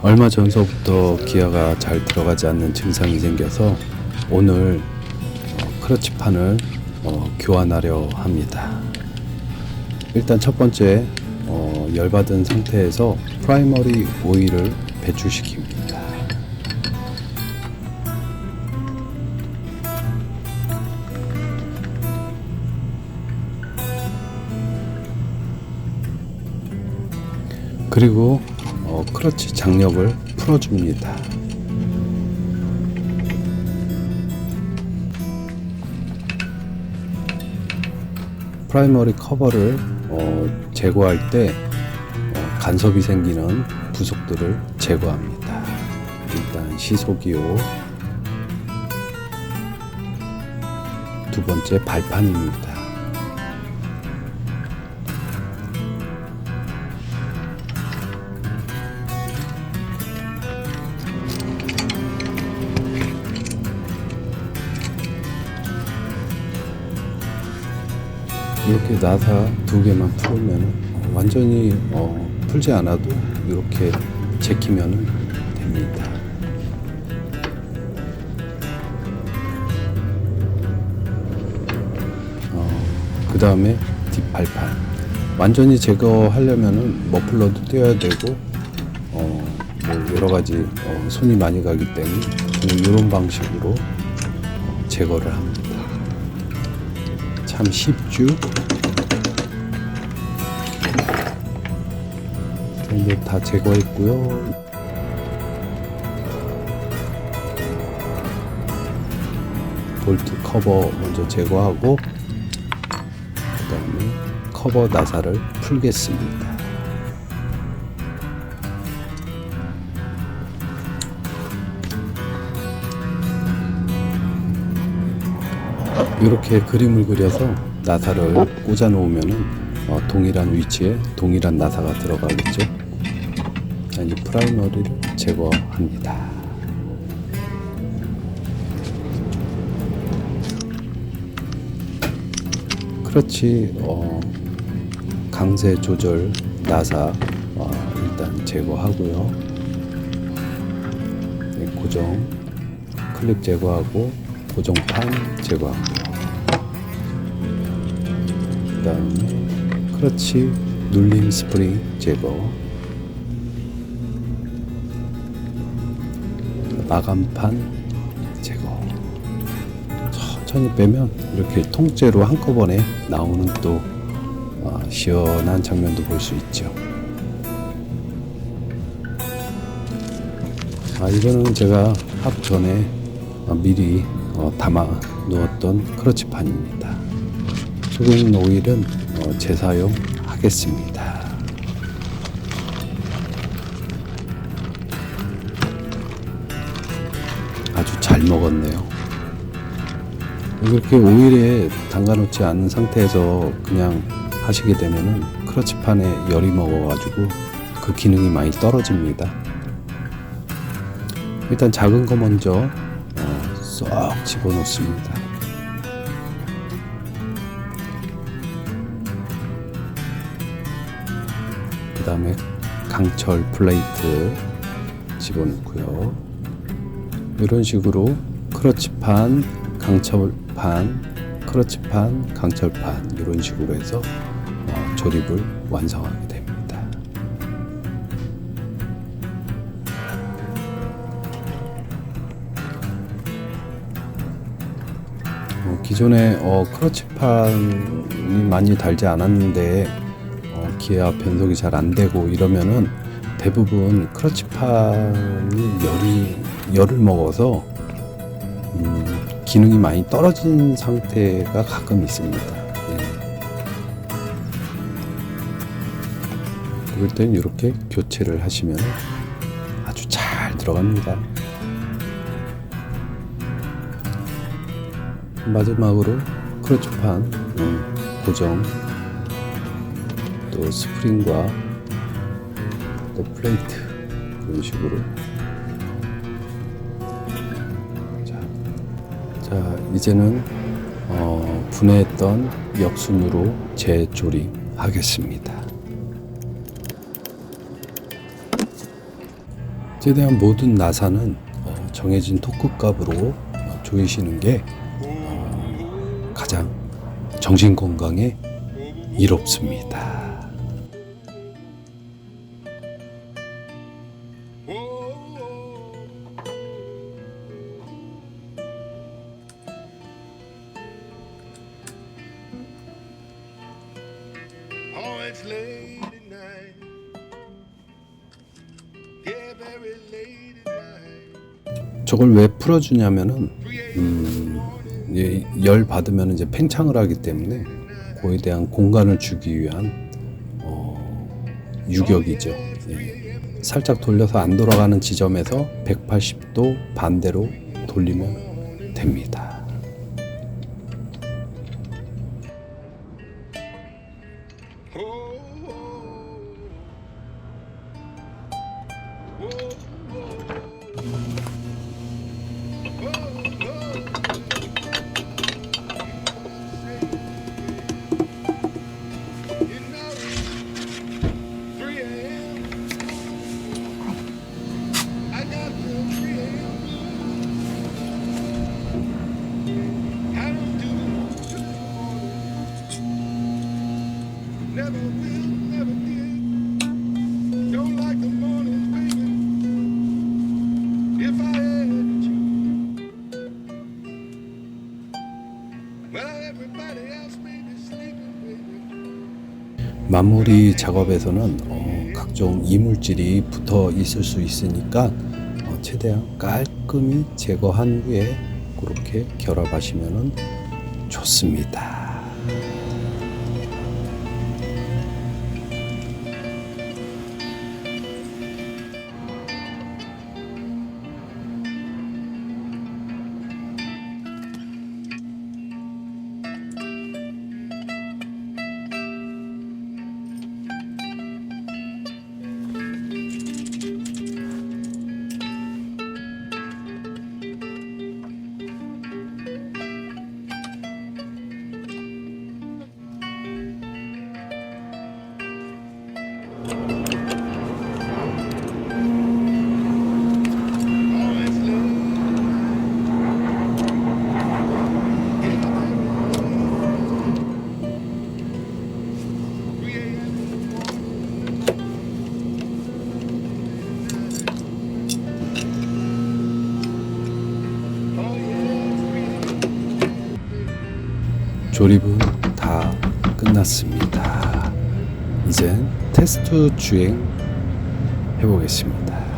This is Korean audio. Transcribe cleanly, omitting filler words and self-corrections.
얼마 전서부터 기아가 잘 들어가지 않는 증상이 생겨서 오늘 크러치판을 교환하려 합니다. 일단 첫 번째 열받은 상태에서 프라이머리 오일을 배출시킵니다. 그리고 크러치 장력을 풀어줍니다. 프라이머리 커버를 제거할 때 간섭이 생기는 부속들을 제거합니다. 일단 시소기호, 두 번째 발판입니다. 이렇게 나사 두 개만 풀면 완전히 풀지 않아도 이렇게 제끼면 됩니다. 그 다음에 뒷발판 완전히 제거하려면 머플러도 떼어야 되고 뭐 여러가지 손이 많이 가기 때문에 저는 이런 방식으로 제거를 합니다. 참 쉽죠? 이제 다 제거했고요. 볼트 커버 먼저 제거하고 그 다음에 커버 나사를 풀겠습니다. 이렇게 그림을 그려서 나사를 꽂아 놓으면은 동일한 위치에 동일한 나사가 들어가겠죠. 자, 이제 프라이머리를 제거합니다. 그렇지. 강세 조절 나사 일단 제거하고요. 네, 고정 클립 제거하고 고정판 제거하고요. 그 다음에 크러치 눌림 스프링 제거, 마감판 제거. 천천히 빼면 이렇게 통째로 한꺼번에 나오는 또 시원한 장면도 볼 수 있죠. 이거는 제가 하루 전에 미리 담아 놓았던 크러치판입니다. 소금 오일은 재사용하겠습니다. 아주 잘 먹었네요. 이렇게 오일에 담가 놓지 않은 상태에서 그냥 하시게 되면은 크러치판에 열이 먹어가지고 그 기능이 많이 떨어집니다. 일단 작은 거 먼저 쏙 집어넣습니다. 그 다음에 강철 플레이트 집어넣고요. 이런 식으로 크러치판, 강철판, 크러치판, 강철판 이런 식으로 해서 조립을 완성하게 됩니다. 기존에 크러치판이 많이 달지 않았는데 기아 변속이 잘 안 되고 이러면은 대부분 크러치판이 열을 먹어서 기능이 많이 떨어진 상태가 가끔 있습니다. 그럴 땐 이렇게 교체를 하시면 아주 잘 들어갑니다. 마지막으로 크러치판 고정, 또 스프링과 또 플레이트 그런 식으로. 자 이제는 분해했던 역순으로 재조립하겠습니다. 최대한 모든 나사는 정해진 토크값으로 조이시는 게 가장 정신 건강에 이롭습니다. Oh, it's late at night. Yeah, very late at night. 저걸 왜 풀어주냐면은 열 받으면 이제 팽창을 하기 때문에 그에 대한 공간을 주기 위한 유격이죠. 살짝 돌려서 안 돌아가는 지점에서 180도 반대로 돌리면 됩니다. Never will, never did. Don't like the morning, baby. If I had to choose. Well, everybody else may be sleeping, baby. 마무리 작업에서는 각종 이물질이 붙어 있을 수 있으니까 최대한 깔끔히 제거한 후에 그렇게 결합하시면 좋습니다. 조립은 다 끝났습니다. 이젠 테스트 주행 해보겠습니다.